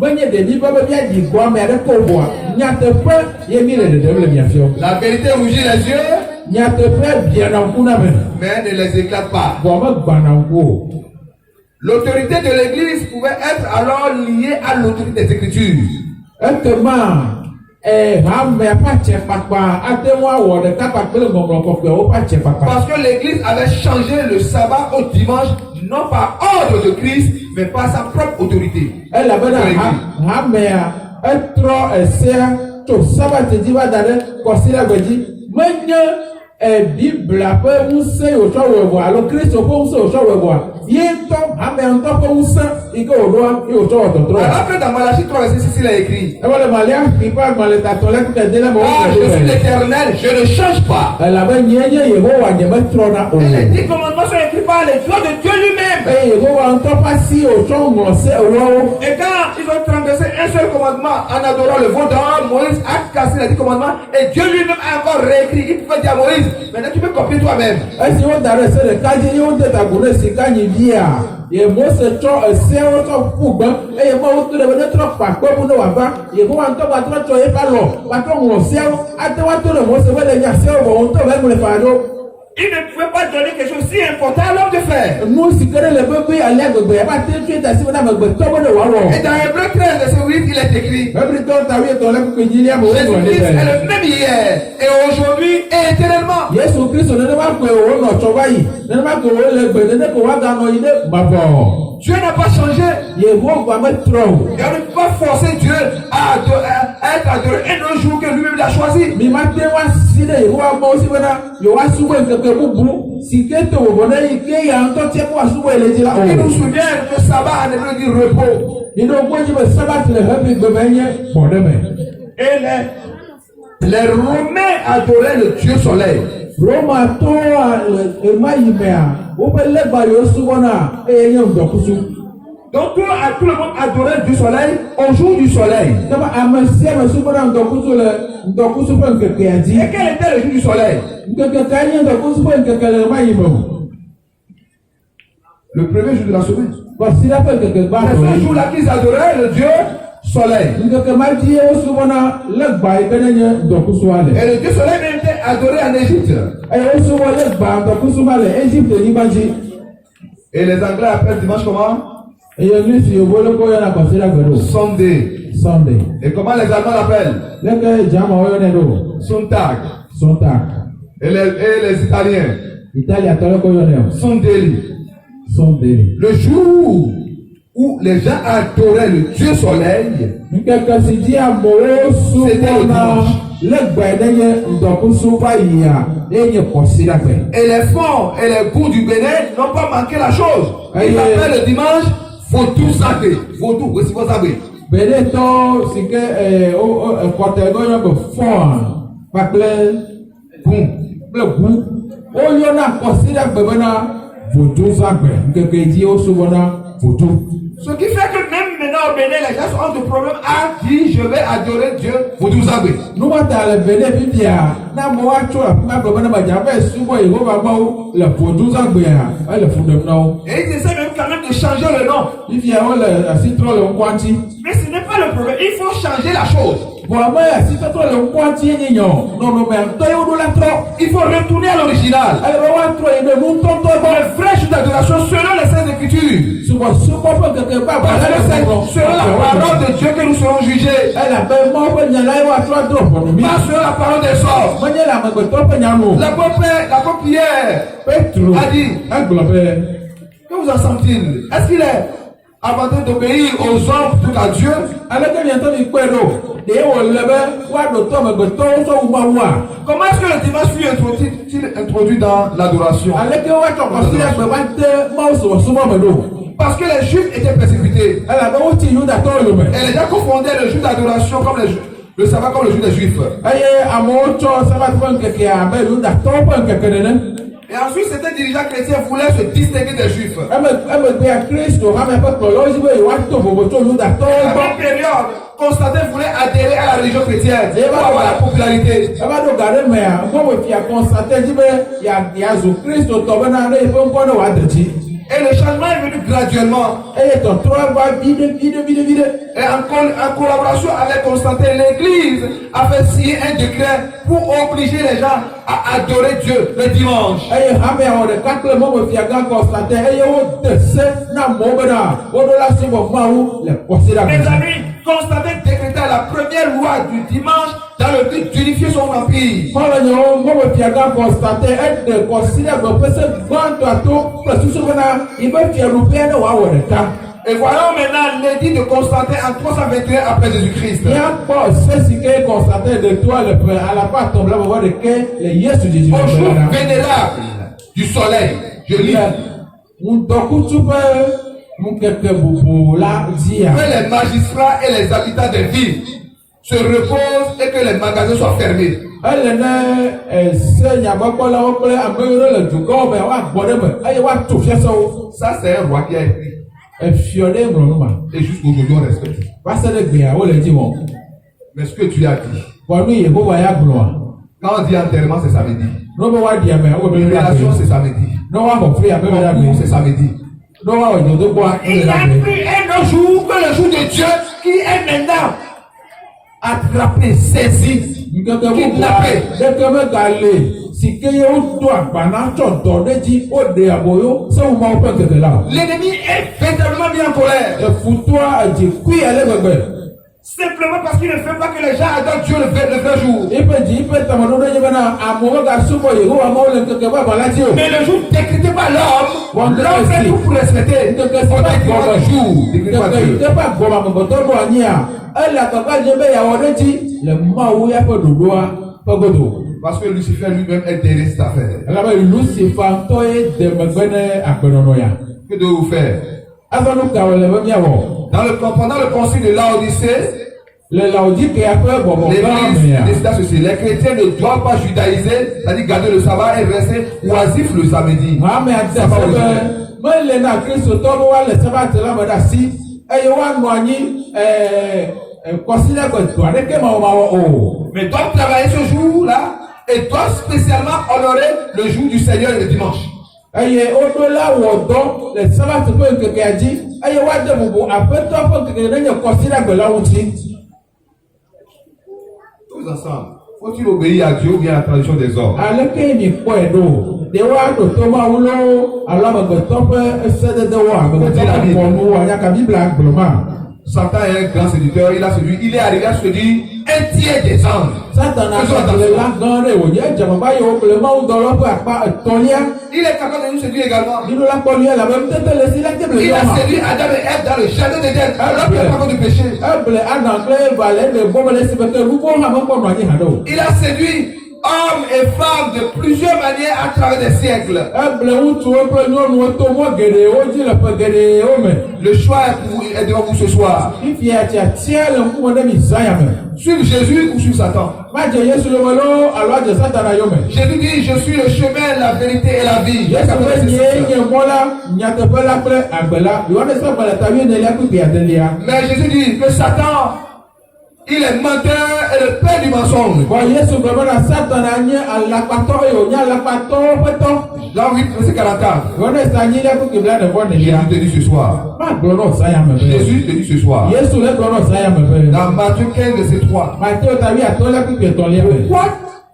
menye ɖevi be miadzi gbɔ ame aɖe ko voa nyateƒe ye mi le ɖeɖem le mia fiɔ. La vérité rougit les yeux, nyateƒe biana ŋku na me. mais ne les éclate pas. Vɔ megbana ŋku o. L'autorité de l'église pouvait être alors liée à l'autorité des Écritures. Ekema Parce que l'église avait changé le sabbat au dimanche, non par ordre de Christ, mais par sa propre autorité. Bible ƒe ŋusẽ wòtsɔ wɔe alo Kristo ƒe ŋusẽ wòtsɔ wɔe ye ŋutɔ ame ŋutɔ ƒe ŋusẽ yi ke wòɖo ye wòtsɔ wɔ tɔtrɔ. Alors que dans Malachie 3 verset 6 il est écrit. Ebe le Malachi ƒe agbalẽ tatɔ lɛ kuta de la me Ah, je suis l'Éternel, je ne change pas. Elabe nyee nye Yehowa nye metrɔna o. Les 10 commandements sont écrits par les doigts de Dieu lui-même. Eye Yehowa ŋutɔ ƒe asi wòtsɔ ŋlɔ se ewoawo. Et quand ils ont transgressé un seul commandement en adorant le veau d'or, Moïse a cassé les 10 commandements et Dieu lui-même a encore réécrit. Il pouvait dire à Moïse, maintenant tu peux copier toi-même. Esi wo da ɖe se ɖeka dzi ye wode tago ɖe sika nyivia, ye Mose tsɔ eseawo tsɔ ƒu gbe eye Mawu to ɖe be ne trɔ kpakpe mu ne wòava, Yehowa ŋutɔ gbatrɔ tsɔ yeƒe alɔ gbatrɔ ŋlɔ seawo ate woato ɖe Mose be le nya seawo vɔ ŋutɔ be ŋlɔ fa ɖo. Il ne pouvait pas donner quelque chose si important à l'homme de faire. Nu si ke ɖe le bebe alia gbegbe eba te tue ta si be na amegbetɔ be ne wòawɔ. Et dans Hébreux 13 verset 8 il est écrit. Hebritɔ ta wi etɔ̃ lɛ kuku nyilia me wo ŋlɔ ne Jésus-Christ bɛ. est le même hier et aujourd'hui et éternellement. Yesu Kristo nenema koe wònɔ tsɔ va yi, nenema koe wòle gbe, nene koe woaganɔ yi ɖe gbavɔ. Dieu n'a pas changé. Yehowa metrɔ o. Et on ne peut pas forcer Dieu à être adoré un autre jour que lui-même l'a choisi. Mi ma te wa si ɖe Yehowa gbɔ si bena yewoasubɔe ŋkeke bubu si ke to wòvɔ ne yi ke ya ŋutɔ tia ko asubɔe le dzi la o. Il nous souvient que sabbat en hébreu dit repos. Yi ɖo gbɔ dzi be sabat le hebi gbeme nye bɔ ɖe me. Et les Romains adoraient le Dieu soleil. Roma tɔwa le ema yi mea woƒe legba yiwo subɔna eye nye ŋdɔkusu. Donc tout le monde adorait du soleil au jour du soleil. Kaba ame sia ame subɔna ŋdɔkusu le ŋdɔkusu ƒe ŋkekea dzi. Et quel était le jour du soleil? Ŋkeke kae nye ŋdɔkusu ƒe ŋkeke le ema yi me o. Le premier jour de la semaine. Kɔsida ƒe ŋkeke C'est gbãtɔ ce jour-là qu'ils adoraient le Dieu soleil. ŋkeke ma dzi wo subɔna legba yi ke ne nye ŋdɔkusua le. Et le Dieu soleil même était adoré en Égypte. Eye wo subɔ legba ŋdɔkusu ma le Égypte nyigba dzi. Et les Anglais appellent dimanche comment? Eye nu si yovo le ko yɔna kɔsida gbe ɖo. Sunday. Sunday. Et comment les Allemands l'appellent? Leke dzama wo yɔnɛ ɖo. Sonntag. Sonntag. Et les Italiens? Italia tɔ le ko yɔnɛ o. Sunday. Sunday. Le jour où les gens adoraient le Dieu soleil, Ŋkeke si dzi amewo subɔna legba yi ne nye ŋdɔkusu va yia ye nye kɔsida gbe. et les fonds et les goûts du Bénin n'ont pas manqué la chose. Ils appellent le dimanche Vaudou Sacré. Vaudou, oui, c'est pour ça. Benetɔ si ke kɔtɛ gbɔ yɔ be fɔa kpakple gun kple gu woyɔna kɔsida gbe bena vodou zagbe ŋkeke dzi wo subɔna vodou. Ce qui fait que même maintenant au Bénin, les gens ont des problèmes à dire je vais adorer Dieu Vaudou Sacré. Numata le Bénin bibia na mo wa tso afima gbe bena madza be subɔ Yehowa gbɔ le vodou zagbea ele fu ɖem na wo. Et ils essaient même quand même de changer le nom. Bibia wo le asi trɔ le ŋkua ŋuti. Mais ce n'est pas le problème, il faut changer la chose. Bon ame asi trɔ le ŋkua ŋuti nye nyɔ nɔnɔme ŋutɔ ye woɖo la trɔ. Il faut retourner à l'original. Ale be wa trɔ yi ɖe nutɔtɔ gbɔ. Le vrai jour d'adoration selon les Saintes Écritures. Subɔ ƒe keke ba ba Parce la que c'est selon la parole de Dieu que nous serons jugés. elabe mawo ƒe nya la ye woatrɔ adrɔ ʋɔnu mi. Pas selon la parole des sorts. Menye le amegbetɔ ƒe nya nu. L'apôtre Pierre Petro a dit, egblɔ be que vous en sent-il? Est-ce qu'il est avantageux d'obéir aux hommes plutôt qu'à Dieu? aleke miatɔ mi kpɔe ɖo ɖe wòle be woaɖo to amegbetɔwo sɔ wu Mawua. Comment est-ce que le dimanche fut introduit dans l'adoration? Aleke woatsɔ kɔsida gbe va te Mawu subɔsubɔ me ɖo. Parce que les Juifs étaient persécutés. Elabe wotsi Yudatɔwo yome. Et les gens confondaient le jour d'adoration comme le sabbat comme le jour des Juifs. Eye amewo tsɔ sabat ƒe ŋkekea abe Yudatɔwo ƒe ŋkeke nene. Et ensuite, certains dirigeants chrétiens voulaient se distinguer des Juifs. Emegbea Kristo hame ƒe kplɔlawo dzi be yewoato vovo tso Yudatɔwo À gbɔ. la même période, Constantin voulait adhérer à la religion chrétienne pour avoir la popularité. Eva ɖo ga ɖe mea, mɔme fia Constantin dzi be yeazu Kristo tɔ bena ne yeƒe ŋkɔ ne wòade dzi. Et le changement est venu graduellement. Eye tɔtrɔ va viɖe. Et en collaboration avec Constantin, l'Église a fait signer un décret pour obliger les gens à adorer Dieu le dimanche. Eye hamea wɔ ɖeka kple mɔme fia gã Constantin eye wode se na mɔ bena woɖo la subɔ Mawu le kɔsida Mes me. amis, Constantin décréta à la première loi du dimanche dans le but d'unifier son empire. Kɔlɔ nyɔnu mɔmɔ fiaga constaté ɛdɛ kɔsiɖe gbɛpɛsɛ gbãtɔ ato kple susu bena yi be fiaɖuƒea ne wòawɔ ɖeka. Et voyons maintenant l'édit de Constantin en 321 après Jésus-Christ. Míakpɔ se si ke constaté de toi le ƒe alakpa atɔ̃ bla bɔbɔ ɖeke le Yesu dzidzi Au me jour la. vénérable du soleil, je lis Ŋdɔkutsu ƒe ŋkeke bubu la dzia. que les magistrats et les habitants des villes se reposent et que les magasins soient fermés. Ele ne se nyagbɔkpɔlawo kple ame yiwo le dugɔwo me woagbɔ ɖe me eye woatu fiasewo. Ça, c'est un roi qui a écrit. Efiɔ ɖe ŋlɔ nu ma. Et jusqu'aujourd'hui, on respecte. Va se ɖe gbea wole dzi wɔm. Mais ce que tu as dit, Bɔnu Yehowa ya gblɔa. quand on dit enterrement, c'est samedi. N'o be woaɖi ame awo be Révélation, c'est samedi. n'o woaxɔ fli abe be Concours, c'est samedi. n'o woawɔ dzodokpoa Il y a plus un autre jour que le jour de Dieu qui est maintenant attrapé, saisi. nkeke bubu ɖeke megale si ke ye wodo agbana tsɔ dɔ ɖe dzi woɖe aboyo sewumawo ƒe nkeke la o. L'ennemi est véritablement mis en colère. Efutoa edzikui ale gbegbe. Simplement parce qu'il ne fait pas que les gens adorent Dieu le vrai jour. Ipe dzi ipe tameɖoɖo nye bena amewo gasubɔ Yehowa mawo le nkeke ƒe agbala dzi o. Mais le jour décrété par l'homme fait tout pour respecter. Nkeke si On ƒe décrit agbɔme le jour. Décrit par nkeke yi Dieu. ke ƒe agbɔme amegbetɔ ɖo anyia ele agbagba dze be yeawɔ ɖe dzi le Mawu ya ƒe ɖoɖoa ƒe godo. Parce que Lucifer lui-même est derrière cette affaire. Elabe Lucifer ŋutɔ ye de megbe ne agbenɔnɔ ya. Que devez-vous faire? Azɔ nu kawo le be miawɔ. Pendant le concile de Laodicée, Le Laodikea ƒe bɔbɔ gã l'Église mea. décida ceci. Les chrétiens ne doivent pas judaïser, c'est-à-dire garder le sabbat et rester oisifs le samedi. Ame ade se be mele na kristotɔ be woale sabat la me ɖe asi eye woanɔ anyi kɔsiɖe gbedɔ aɖeke mawɔmawɔ o. Mais doivent travailler ce jour-là et doivent spécialement honorer le jour du Seigneur le dimanche. Eye woɖo la wɔ dɔ le sabat ƒe ŋkekea dzi eye woade bubu aƒetɔ ƒe ŋkeke ne nye kɔsiɖe gbe la ŋuti. Tous ensemble. Faut-il obéir à Dieu ou bien à la tradition des hommes? Aleke mi kpɔe ɖo ɖe woaɖo to Mawu loo alo amegbetɔ ƒe sededewo amegbetɔ ƒe kɔnuwo anyaka Biblia gblɔ ma. Satan est un grand séducteur, il est arrivé à se dire un tiers des anges. Satana ƒe la gã ɖe wònye dzemeba yiwo kple mawudɔlawo ƒe akpa etɔ̃lia. Il est capable de nous séduire également. Nínúlá kpɔlia la be ŋutete le si la te ble Il a yɔma. séduit Adam et Ève dans le jardin d'Éden, alors qu'il n'y a pas de péché. Eble Adam kple Eva le ɖe bɔbɔ le si be ke nuwo hã mekpɔ nɔ anyi haɖe o. Il a séduit hommes et femmes de plusieurs manières à travers des siècles. Eble ŋutsuwo kple nyɔnuwo to mɔ geɖewo dzi le ƒe geɖewo me. Le choix est devant vous ce soir. Fifia tiatia le ŋkume ɖe mi zãya me. Suivre Jésus ou suivre Satan? Madze Yesu yome loo alo adze Satana yome. Jésus dit, je suis le chemin, la vérité et la vie. Yesu be nyee nye mɔ la, nyateƒe la kple agbe la. Yohanes ƒe gbalẽ ta 9 kple 9. Mais Jésus dit que Satan, il est menteur et le père du mensonge. Bon, Yesu gblɔ bena Satana nye alakpatɔ eye wònye alakpatɔwo ƒe tɔ. Jean 8, verset 44. Yohanes 9 kple 9. Jésus te dit ce soir. Magblɔ nɔ zãya me be. Jésus te dit ce soir. Yesu le gblɔ nɔ zãya me be. Dans Matthieu 15, verset 3. Matthieu ta 8 kple 9. Pourquoi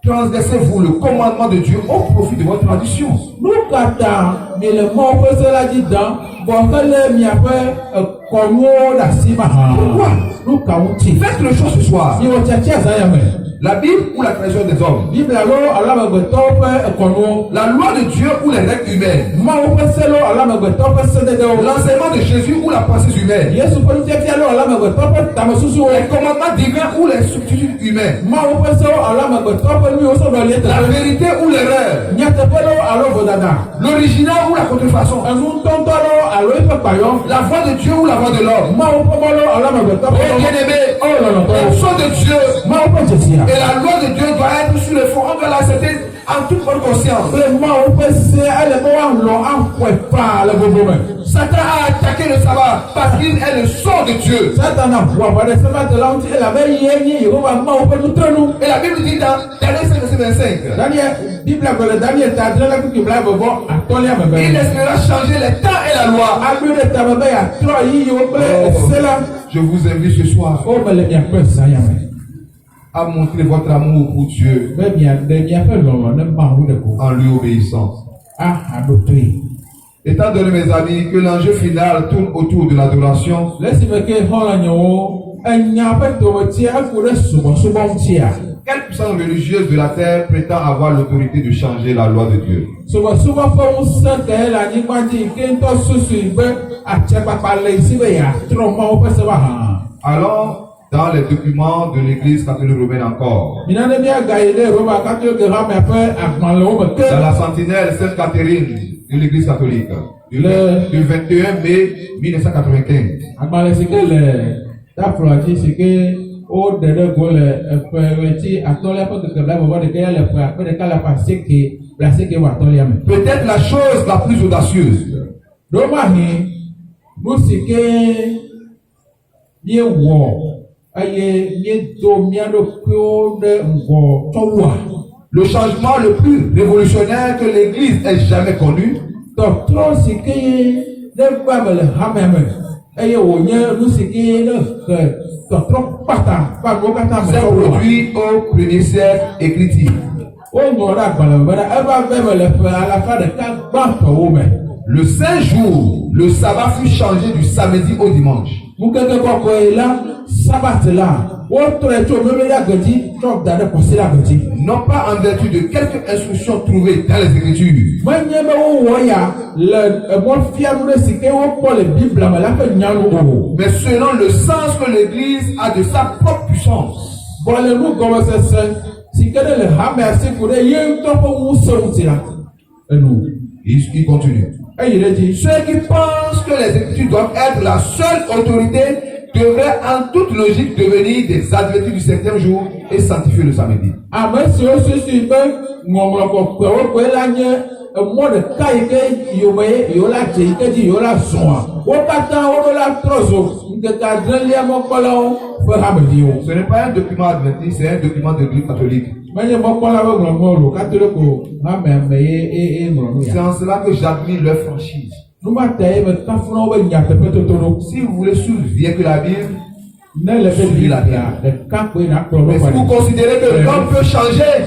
transgressez-vous le commandement de Dieu au profit de votre tradition? Nu ka ta mi le mɔ ƒe se la dzi dam bɔn hele miaƒe kɔnuwo ɖe asi ma hã. Pourquoi? Nu ka ŋuti? Faites le choix ce soir. Mi wɔ tiatia zãya me. La Bible ou la tradition des hommes? Biblia lo alo amegbetɔwo ƒe kɔnuwo. La loi de Dieu ou les règles humaines? Mawu ƒe se lo alo amegbetɔwo ƒe sededewo. L'enseignement de Jésus ou la pensée humaine? Yesu ƒe nufiafia lo alo amegbetɔwo ƒe tamesusuwo. Les commandements divins ou les substituts humains? Mawu ƒe sewo alo amegbetɔwo ƒe nuyiwo sɔ ɖɔlie La teƒe. vérité ou l'erreur? Nyateƒe lo alo vodada. L'original ou la contrefaçon? Enu ŋutɔŋutɔ lo alo eƒe kpayɔ. La voix de Dieu ou la voix de l'homme? Mawu ƒe mɔ lo alo amegbetɔ ƒe Et mɔ. bien-aimé, O lɔlɔtɔwo. la chose de Dieu Mawu ƒe dzesia. et la loi de Dieu doit être sur le fond, on doit l'accepter en toute bonne conscience. Kple Mawu ƒe se ele be woalɔ axɔe paa le gbogbo me. Satan a attaqué le sabbat parce qu'il est le son de Dieu. Satana ʋu aʋa ɖe sabata la ŋuti elabe yie nye Yehowa Mawu ƒe nutrenu. Et la Bible dit dans Daniel 5, verset 25, Daniel, Biblia gblɔ le Daniel ta 9:25 me be. il espéra changer les temps et la loi. Aɖo ɖe tame be yeatrɔ yiyiwo kple se la. Je vous invite ce soir O me le miaƒe zãya me. à montrer votre amour pour Dieu Be miaɖe miaƒe lɔlɔ ne Mawu ɖe ko. en lui obéissant. Aɖo toe. Étant donné, mes amis, que l'enjeu final tourne autour de l'adoration, Le esime ke xɔlɔnyewo Quelle puissance religieuse de la terre prétend avoir l'autorité de changer la loi de Dieu? Alors, dans les documents de l'Église catholique romaine encore, dans la sentinelle Sainte Catherine de l'Église catholique, du 21 mai 1995, peut-être la chose la plus audacieuse, le changement le plus révolutionnaire que l'Église ait jamais connu, s'est produit au premier siècle écrit. Le Saint jour, le sabbat fut changé du samedi au dimanche. Non pas en vertu de quelques instructions trouvées dans les Écritures, mais selon le sens que l'Église a de sa propre puissance. Il continue. Ceux qui pensent que les Écritures doivent être la seule autorité devraient en toute logique devenir des advertis du septième jour et sanctifier le samedi. Ce n'est pas un document adventiste, c'est un document de l'Église catholique. C'est en cela que j'admire leur franchise. Si vous voulez suivre que la Bible, suivez la Bible. Mais si vous considérez que l'homme peut changer,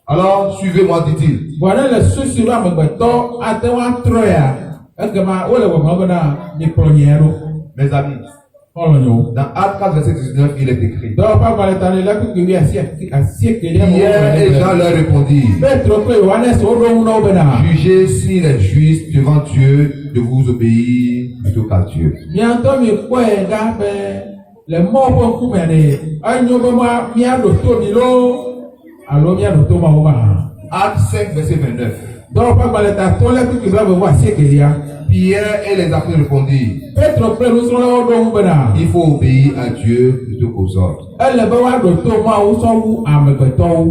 alors suivez-moi, dit-il. Mes amis, dans Actes 4, verset 19, il est écrit. Pierre et Jean leur répondirent: jugez s'il est juste devant Dieu de vous obéir plutôt qu'à Dieu. Actes 5, verset 29. Pierre et les apôtres répondirent: il faut obéir à Dieu plutôt qu'aux hommes.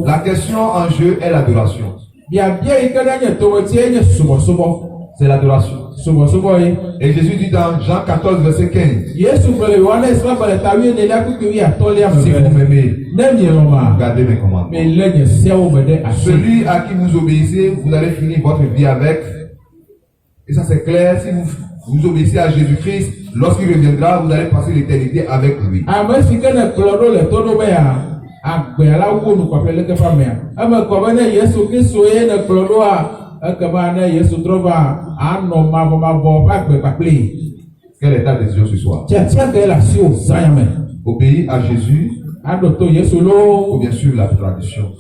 La question en jeu est l'adoration. C'est l'adoration. Et Jésus dit dans Jean 14, verset 15: si vous m'aimez, gardez mes commandements. Celui à qui vous obéissez, vous allez finir votre vie avec. Et ça c'est clair, si vous obéissez à Jésus-Christ, lorsqu'il reviendra, vous allez passer l'éternité avec lui. Quel est ta décision ce soir? Obéir à Jésus ou bien sûr la tradition?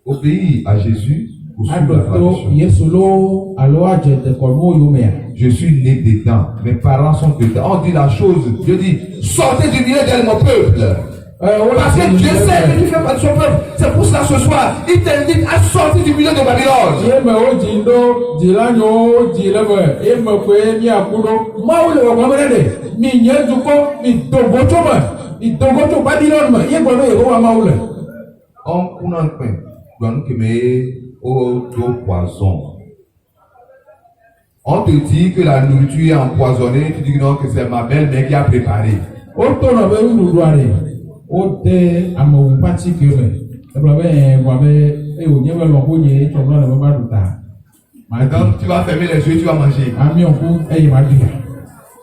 Obéir à Jésus ou suivre la tradition? Je suis né dedans, mes parents sont dedans. On dit la chose, Dieu dit: sortez du milieu de mon peuple. Parce que Dieu sait que tu fais pas de son peuple. C'est pour cela ce soir, il t'invite à sortir du milieu de Babylone. On te dit que la nourriture est empoisonnée, tu dis non, que c'est ma belle-mère qui a préparé. Maintenant, tu vas fermer les yeux, tu vas manger.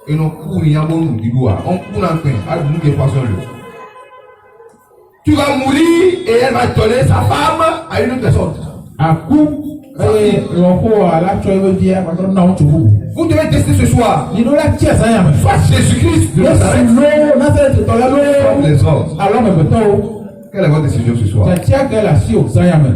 Et non, on tu vas mourir et elle va donner sa femme à une autre personne. eye lɔƒo ala tsɔ ebe via patɔ na ŋutsu bubu. Vous devez tester ce soir. yi do la tia zanya me. Face Jésus-Christ de Nazareth. Yesu lo Nazareth tɔ la lo. Les autres. alo mebetɔwo. Quelle est votre décision ce soir? Tiatia ke le asi o zanya me.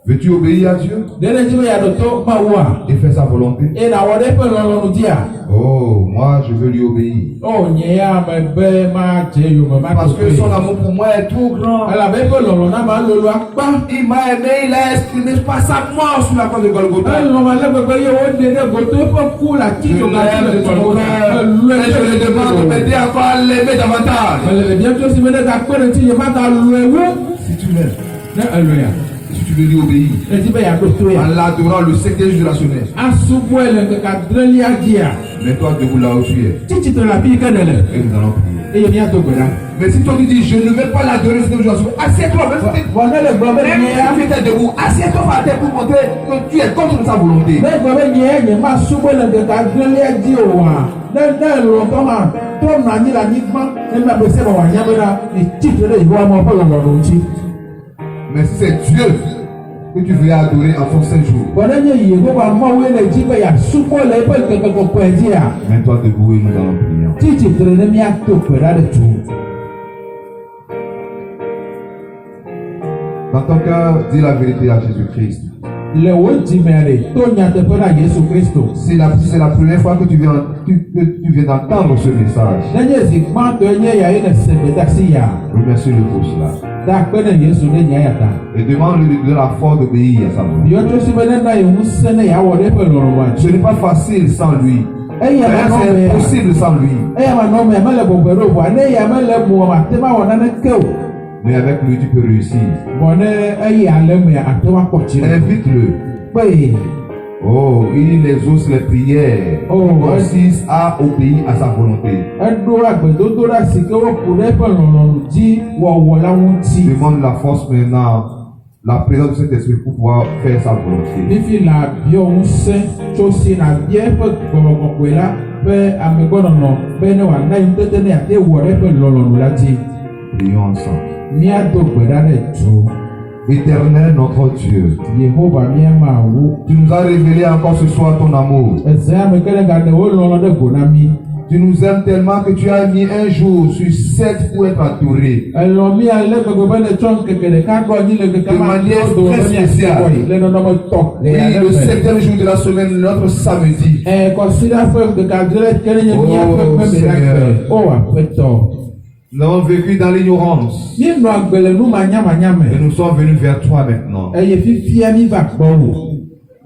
Veux-tu obéir à Dieu Dene dzi be yaɖotɔ mawua. et faire sa volonté? Ena wɔ ɖe eƒe lɔlɔ̃nu dzia. Oh, moi je veux lui obéir. O nye ya me be ma dze yome ma Parce to que pe. son amour pour moi est trop grand. Elabe eƒe lɔlɔ̃ na ma lolo akpa. Il m'a aimé, il a exprimé par sa mort sur la croix de Golgotha. Elɔ̃ ma le gbegbe ye woɖe ɖe goto eƒe ku le ati Je tso gati l'aime le de tout mon Golgotha. cœur. Et je le demande de m'aider encore à l'aimer davantage. Ele bia tso si me ne gakpe ɖe ŋuti ye ma ta lɔe wu. Si tu l'aimes, Ne elɔea. si tu veux lui obéir, Edi be yaɖo to ya. en l'adorant le secret de la sonnette, Asubɔe le ŋkeke adrelia dzia. mets-toi debout là où tu es Tsi tsitre le afi yi ke nele. et nous allons prier. Eye miado gbe ɖa. Mais si toi tu dis, je ne vais pas l'adorer, c'est que je suis assieds-toi, même Vɔ ne le gblɔ be si tu étais debout, assieds-toi par terre pour montrer que tu es contre sa volonté. ne gblɔ be nye ma subɔe le ŋkeke adrelia dzi o wa. Ne lɔtɔ ma trɔ na anyi le anyigba ne mia be se ma wòanya be na ne tsitre ɖe Yehowa ma ƒe lɔlɔ̃ ŋuti. Mais si c'est Dieu que tu veux adorer en son saint jour, Vɔ ne nye Yehowa Mawu le dzi be yasubɔ le eƒe ŋkeke kɔkɔe dzia. mets-toi debout et nous allons prier. Tsi tsitre ne miato gbe ɖa ɖe tu. Dans ton cœur, dis la vérité à Jésus-Christ. Le wo dzime ɖe to nyateƒe na Yesu Kristo. C'est la première fois que tu viens d'entendre ce message. Nenye zi gbãtɔe nye ya ye le se gbedasi ya. Remercie-le pour cela. Da akpe ne Yesu ne nya ya ta. Et demande-lui de la force d'obéir à sa volonté. Yɔ tso si be ne na ye ŋusẽ ne yawɔ ɖe eƒe lɔlɔ̃ wa Ce dzi. n'est pas facile sans lui. Eya ma nɔ C'est mea. impossible sans lui. Eya ma nɔ mea mele bɔbɔe ɖo voa ne ya mele mo ate ma wɔ naneke o. Mais avec lui, tu peux réussir. Vɔ ne eya le mea ate ma kpɔ tsi le. Invite-le. Kpe. Oh, il exauce les prières. Oh, Consiste à obéir à sa volonté. Eɖo agbedodoɖa si ke woku ɖe eƒe lɔlɔ̃nu dzi wɔwɔ la ŋuti. Demande la force maintenant, la présence de cet esprit pour pouvoir faire sa volonté. Fifi la biɔ ŋusẽ tso si na bia eƒe gbɔgbɔ kɔkɔe la ƒe amegbɔnɔnɔ be ne wòana yi tete ne ate wɔ ɖe eƒe lɔlɔ̃nu la dzi. Prions ensemble. Míado gbe ɖa ɖe tu. Éternel notre Dieu, Yehowa míama wu. tu nous as révélé encore ce soir ton amour. Eze ame ke ne gaɖe wo lɔlɔ ɖe go na mí. Tu nous aimes tellement que tu as mis un jour sur 7 pour être adoré. Elɔ mi ale gbegbe be ne tsɔ ŋkeke ɖeka ɖo anyi le ŋkeke ma manière do be très miasi spéciale. kɔe le nɔnɔme tɔ Oui, le ya le ɖe me. 7e jour de la semaine, notre samedi. Kɔsida ƒe ŋkeke adre ke ne nye Oh, míaƒe gbemeɖakpe. Seigneur. O aƒetɔ. Nous avons vécu dans l'ignorance. Míenɔ agbe le nu manyamanya Et me. nous sommes venus vers toi maintenant. Eye fifia mi va gbɔ wò.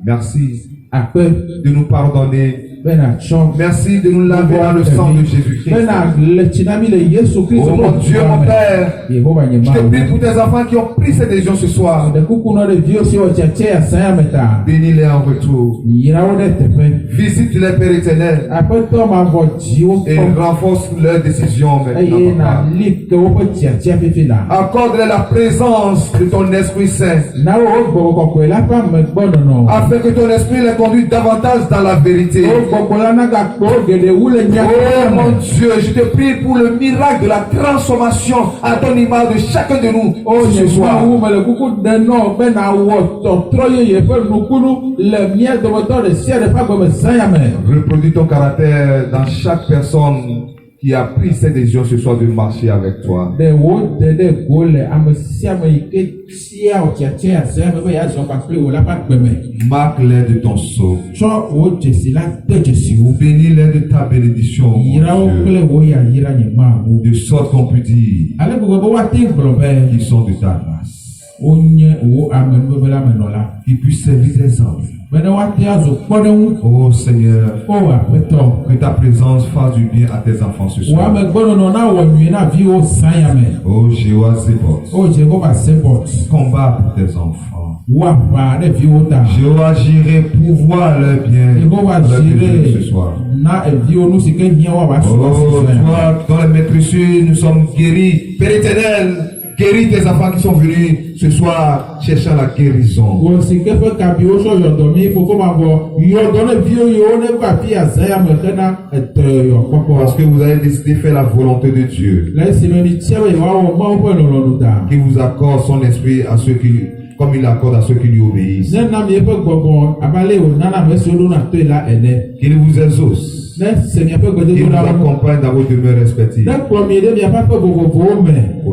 Merci Akpe de nous pardonner. be natsɔ. Merci de nous laver dans le sang de Jésus-Christ. Be na le tsi na mi le Yesu Kristo Oh mon Dieu, mon Père, Yehowa nye je te prie Mawu. pour tes enfants qui ont pris cette décision ce soir. Ɖe kuku nɔ ɖeviwo siwo tsetse asanya me ta. Bénis-les en retour. Yira wo ɖe teƒe. Visite-les, Père éternel, Aƒetɔ ma vɔ dziwo et kpɔm. renforce leurs décisions Eye maintenant. na Papa. li ke woƒe tiatia fifi la. Accorde-les la présence de ton Esprit Saint, Na wo gbɔgbɔ kɔkɔe la ƒe amegbɔnɔnɔ. afin que ton Esprit les conduise davantage dans la vérité. Wo gbɔgbɔ la na gakpɔ geɖe wu le nya Oh mon me. Dieu, je te prie pour le miracle de la transformation à ton image de chacun de nous O nye ce soir. Mawu mele kuku ɖe nɔ be na wɔ tɔtrɔ yeye ƒe nukunu le mía dometɔ ɖe sia ɖe ƒe agbeme zãya me. Reproduis ton caractère dans chaque personne qui a pris cette décision ce soir de marcher avec toi. Ɖe wo de ɖe go le ame sia ame yi ke tia o tiatia zãya me be yeazɔ kpakple wò la ƒe agbeme. Marque-les de ton sceau. Tsɔ wo dzesi la de dzesiwo. Bénis-les de ta bénédiction, mon Yira wo Dieu. kple wo ya yira nye Mawu. De sorte qu'on peut dire Ale gbogbo be woate gblɔ be qu'ils sont de ta race. wonye wo amenuveve la menɔla. Qu'ils puissent servir tes enfants. Be ne woate azɔ kpɔɖeŋu. Oh Seigneur, O aƒetɔ. que ta présence fasse du bien à tes enfants ce Wò soir. amegbɔnɔnɔ na wɔ nyuie na viwo zãya me. Oh Jéhovah Zéboth, O Jehova Sebɔt. combat pour tes enfants. Wò aʋa ɖe viwo ta. Jéhovah, j'irai pourvoir leur bien, Jehova leur besoin ce zire soir. na viwo nu si ke hiã woava Oh, subɔ si zãya. toi, dans les maîtres précieux, nous sommes guéris. Père éternel, guéris tes enfants qui sont venus ce soir cherchant la guérison. Wò si ke ƒe kabiwo sɔ yɔdɔ mi fofo ma bɔ yɔdɔ ne viwo yiwo ne va fi azãya me hena edɔyɔ Parce kpɔkpɔ. que vous avez décidé de faire la volonté de Dieu, Le esime mi tia be yewoawɔ Mawu ƒe lɔlɔ̃nu ta. qui vous accorde son esprit à ceux qui comme il accorde à ceux qui lui obéissent. Qu'il vous exauce. Qu'il vous accompagne dans vos demeures respectives. Au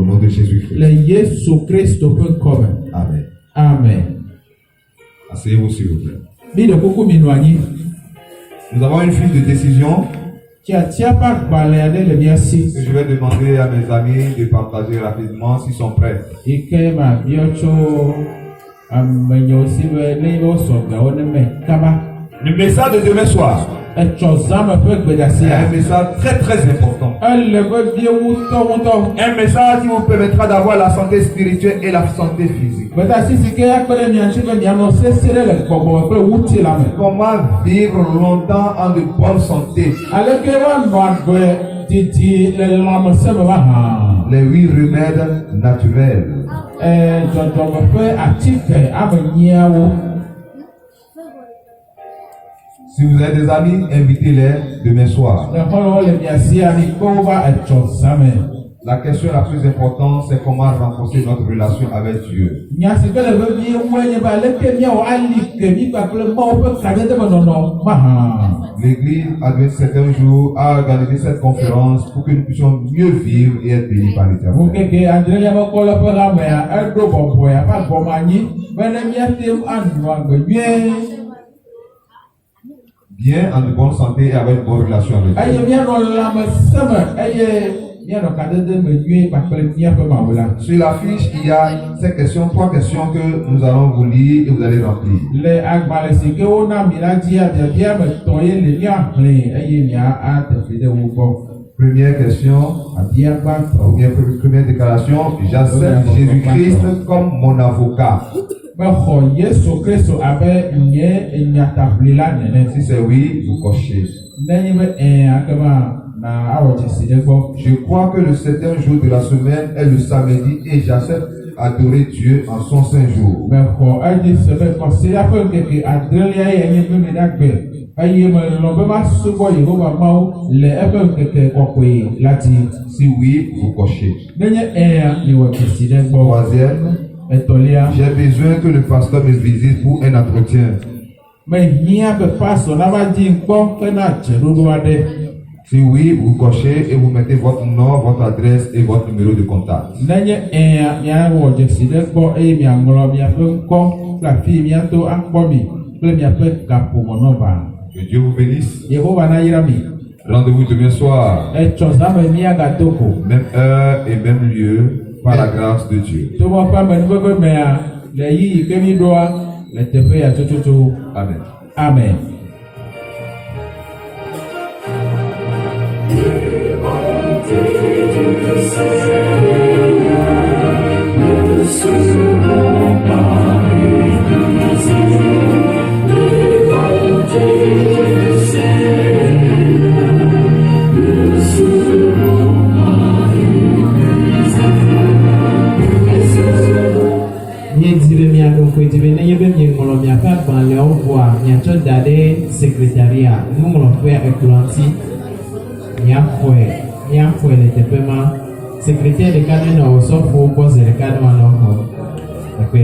nom de Jésus-Christ. Amen. Amen. Asseyez-vous s'il vous plaît. Nous avons une fiche de décision que je vais demander à mes amis de partager rapidement s'ils sont prêts. Le message de demain soir est un message très très important. Un message qui vous permettra d'avoir la santé spirituelle et la santé physique. Comment vivre longtemps en de bonne santé. Les 8 remèdes naturels. Si vous avez des amis, invitez-les demain soir. La question la plus importante, c'est comment renforcer notre relation avec Dieu. L'Église, avec certains jours, a organisé cette conférence pour que nous puissions mieux vivre et être bénis par l'Éternel. Bien en bonne santé et avec une bonne relation avec Dieu. Sur la fiche, il y a ces questions, 3 questions que nous allons vous lire et vous allez remplir. Première question, ou bien première déclaration, j'accepte Jésus-Christ comme mon avocat. Si c'est oui, vous cochez. Je crois que le 7e jour de la semaine est le samedi et j'accepte adorer Dieu en son saint jour. Si oui, vous cochez. Troisième, j'ai besoin que le pasteur me visite pour un entretien. Si oui, vous cochez et vous mettez votre nom, votre adresse et votre numéro de contact. Que Dieu vous bénisse. Rendez-vous demain soir. Même heure et même lieu, par la grâce de Dieu. Amen. Amen. Secrétariat, nous allons faire un clancy. Secrétaire de cadre, sauf pour poser le cadre en ok.